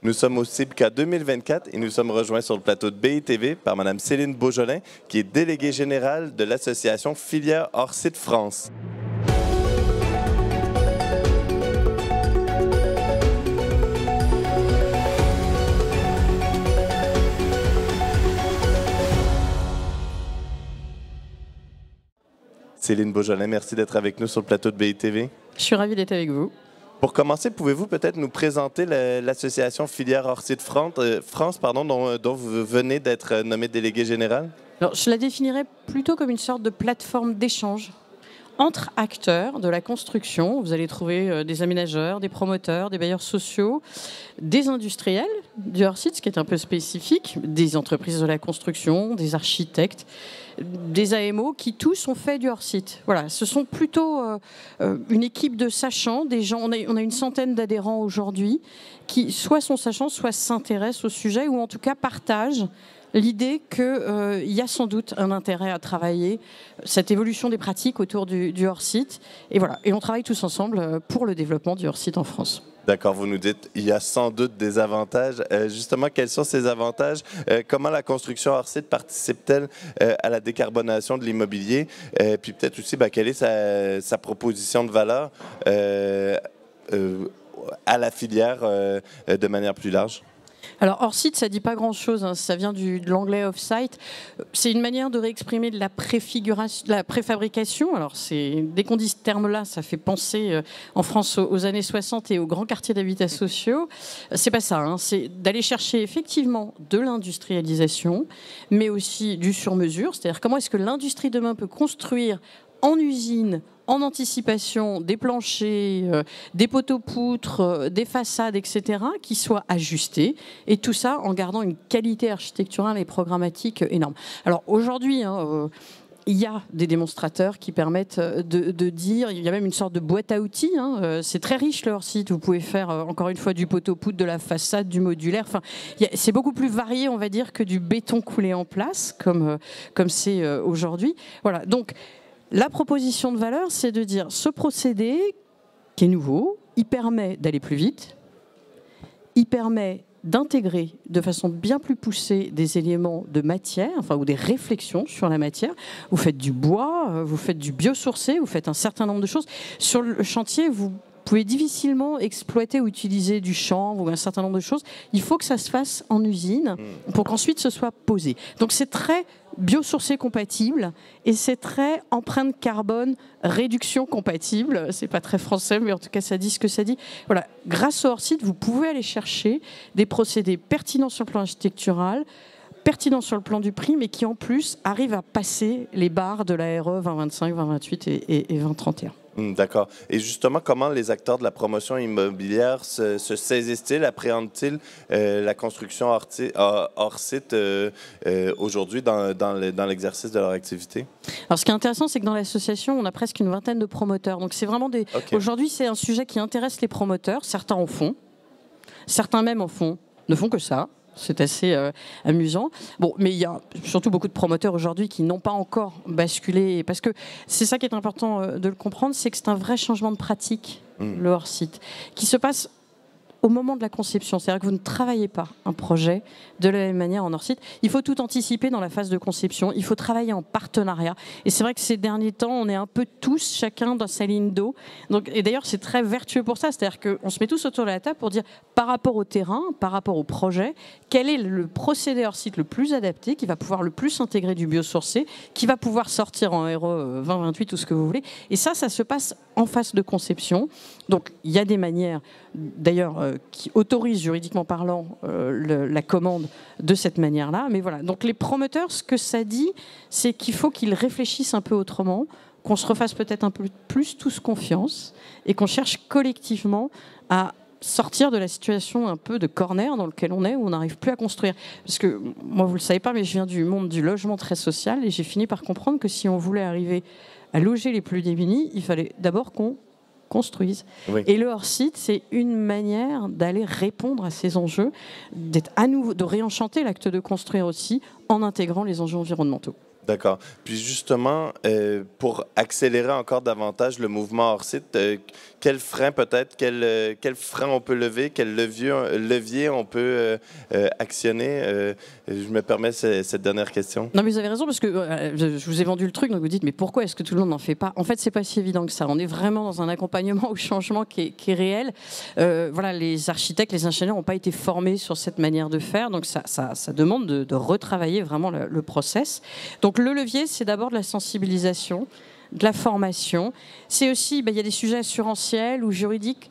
Nous sommes au CIBCA 2024 et nous sommes rejoints sur le plateau de BITV par Mme Céline Beaujolin, qui est déléguée générale de l'association Filière Hors-Site France. Céline Beaujolin, merci d'être avec nous sur le plateau de BITV. Je suis ravie d'être avec vous. Pour commencer, pouvez-vous peut-être nous présenter l'association Filière Hors-Site France, dont vous venez d'être nommé délégué général? Alors, je la définirais plutôt comme une sorte de plateforme d'échange entre acteurs de la construction. Vous allez trouver des aménageurs, des promoteurs, des bailleurs sociaux, des industriels du hors-site, ce qui est un peu spécifique, des entreprises de la construction, des architectes, des AMO qui tous ont fait du hors-site. Voilà, ce sont plutôt une équipe de sachants, des gens. On a une centaine d'adhérents aujourd'hui qui soit sont sachants, soit s'intéressent au sujet ou en tout cas partagent l'idée qu'il y a sans doute un intérêt à travailler cette évolution des pratiques autour du hors-site. Et voilà, et on travaille tous ensemble pour le développement du hors-site en France. D'accord, vous nous dites il y a sans doute des avantages. Justement, quels sont ces avantages? Comment la construction hors-site participe-t-elle à la décarbonation de l'immobilier? Puis peut-être aussi, quelle est sa proposition de valeur à la filière de manière plus large? Alors, hors-site, ça ne dit pas grand-chose, hein. Ça vient de l'anglais off-site. C'est une manière de réexprimer de la préfiguration, de la préfabrication. Alors, dès qu'on dit ce terme-là, ça fait penser en France aux années 60 et aux grands quartiers d'habitat sociaux. C'est pas ça, hein. C'est d'aller chercher effectivement de l'industrialisation, mais aussi du sur-mesure. C'est-à-dire comment est-ce que l'industrie demain peut construire en usine, en anticipation, des planchers, des poteaux-poutres, des façades, etc., qui soient ajustés. Et tout ça en gardant une qualité architecturale et programmatique énorme. Alors aujourd'hui, il y a des démonstrateurs qui permettent de dire, il y a même une sorte de boîte à outils. C'est très riche le hors-site. Vous pouvez faire, encore une fois, du poteau-poutre, de la façade, du modulaire. Enfin, c'est beaucoup plus varié, on va dire, que du béton coulé en place, comme c'est aujourd'hui. Voilà, donc la proposition de valeur, c'est de dire ce procédé qui est nouveau, il permet d'aller plus vite, il permet d'intégrer de façon bien plus poussée des éléments de matière, ou des réflexions sur la matière. Vous faites du bois, vous faites du biosourcé, vous faites un certain nombre de choses. Sur le chantier, vous pouvez difficilement exploiter ou utiliser du chanvre ou un certain nombre de choses. Il faut que ça se fasse en usine pour qu'ensuite ce soit posé. Donc c'est très biosourcé compatible et c'est très empreinte carbone réduction compatible. C'est pas très français, mais en tout cas ça dit ce que ça dit. Voilà, grâce au hors-site, vous pouvez aller chercher des procédés pertinents sur le plan architectural, pertinents sur le plan du prix, mais qui en plus arrivent à passer les barres de la RE 2025, 2028 et 2031. D'accord. Et justement, comment les acteurs de la promotion immobilière se saisissent-ils, appréhendent-ils la construction hors-site aujourd'hui dans l'exercice de leur activité? Alors, ce qui est intéressant, c'est que dans l'association, on a presque une vingtaine de promoteurs. Donc, c'est vraiment Aujourd'hui, c'est un sujet qui intéresse les promoteurs. Certains en font. Certains même ne font que ça. C'est assez amusant. Bon, mais il y a surtout beaucoup de promoteurs aujourd'hui qui n'ont pas encore basculé. Parce que c'est ça qui est important de le comprendre, c'est que c'est un vrai changement de pratique, le hors-site, qui se passe au moment de la conception. C'est-à-dire que vous ne travaillez pas un projet de la même manière en hors-site. Il faut tout anticiper dans la phase de conception. Il faut travailler en partenariat. Et c'est vrai que ces derniers temps, on est un peu tous, chacun dans sa ligne d'eau. Et d'ailleurs, c'est très vertueux pour ça. C'est-à-dire qu'on se met tous autour de la table pour dire, par rapport au terrain, par rapport au projet, quel est le procédé hors-site le plus adapté, qui va pouvoir le plus intégrer du biosourcé, qui va pouvoir sortir en RE 2028 ou ce que vous voulez. Et ça se passe en phase de conception. Donc, il y a des manières, d'ailleurs, qui autorisent juridiquement parlant la commande de cette manière-là. Mais voilà. Donc, les promoteurs, ce que ça dit, c'est qu'il faut qu'ils réfléchissent un peu autrement, qu'on se refasse peut-être un peu plus tous confiance et qu'on cherche collectivement à sortir de la situation un peu de corner dans lequel on est, où on n'arrive plus à construire. Parce que, moi, vous ne le savez pas, mais je viens du monde du logement très social et j'ai fini par comprendre que si on voulait arriver à loger les plus démunis, il fallait d'abord qu'on construisent. Oui. Et le hors-site, c'est une manière d'aller répondre à ces enjeux, d'être à nouveau, de réenchanter l'acte de construire aussi, en intégrant les enjeux environnementaux. D'accord. Puis justement, pour accélérer encore davantage le mouvement hors site, quel frein peut-être, quel frein on peut lever, quel levier on peut actionner? Je me permets cette dernière question. Non, mais vous avez raison, parce que je vous ai vendu le truc, donc vous dites, mais pourquoi est-ce que tout le monde n'en fait pas? En fait, c'est pas si évident que ça. On est vraiment dans un accompagnement au changement qui est réel. Voilà, les architectes, les ingénieurs n'ont pas été formés sur cette manière de faire, donc ça demande de retravailler vraiment le process. Donc le levier, c'est d'abord de la sensibilisation, de la formation. C'est aussi, il y a des sujets assurantiels ou juridiques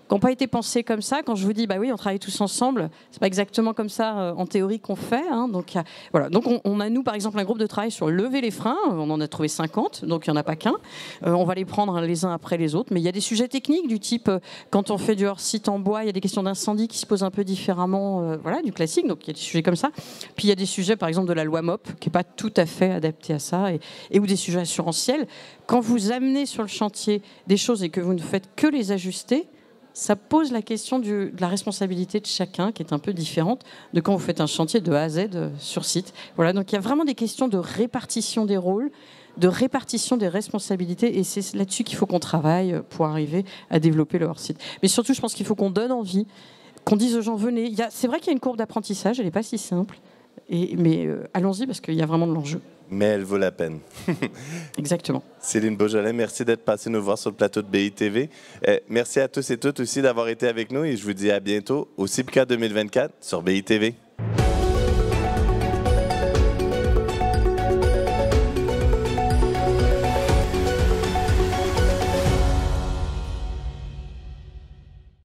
qui n'ont pas été pensés comme ça. Quand je vous dis, oui, on travaille tous ensemble, c'est pas exactement comme ça en théorie qu'on fait. Hein. Donc, voilà. Donc on a, nous, par exemple, un groupe de travail sur lever les freins. On en a trouvé 50, donc il n'y en a pas qu'un. On va les prendre les uns après les autres. Mais il y a des sujets techniques du type, quand on fait du hors-site en bois, il y a des questions d'incendie qui se posent un peu différemment voilà, du classique. Donc il y a des sujets comme ça. Puis il y a des sujets, par exemple, de la loi MOP, qui n'est pas tout à fait adaptée à ça, et ou des sujets assurantiels. Quand vous amenez sur le chantier des choses et que vous ne faites que les ajuster, ça pose la question de la responsabilité de chacun, qui est un peu différente de quand vous faites un chantier de A à Z sur site. Voilà, donc il y a vraiment des questions de répartition des rôles, de répartition des responsabilités, et c'est là-dessus qu'il faut qu'on travaille pour arriver à développer le hors-site. Mais surtout, je pense qu'il faut qu'on donne envie, qu'on dise aux gens, venez. C'est vrai qu'il y a une courbe d'apprentissage, elle n'est pas si simple, mais allons-y, parce qu'il y a vraiment de l'enjeu. Mais elle vaut la peine. Exactement. Céline Beaujolais, merci d'être passée nous voir sur le plateau de BITV. Merci à tous et toutes aussi d'avoir été avec nous et je vous dis à bientôt au CIPCA 2024 sur BITV.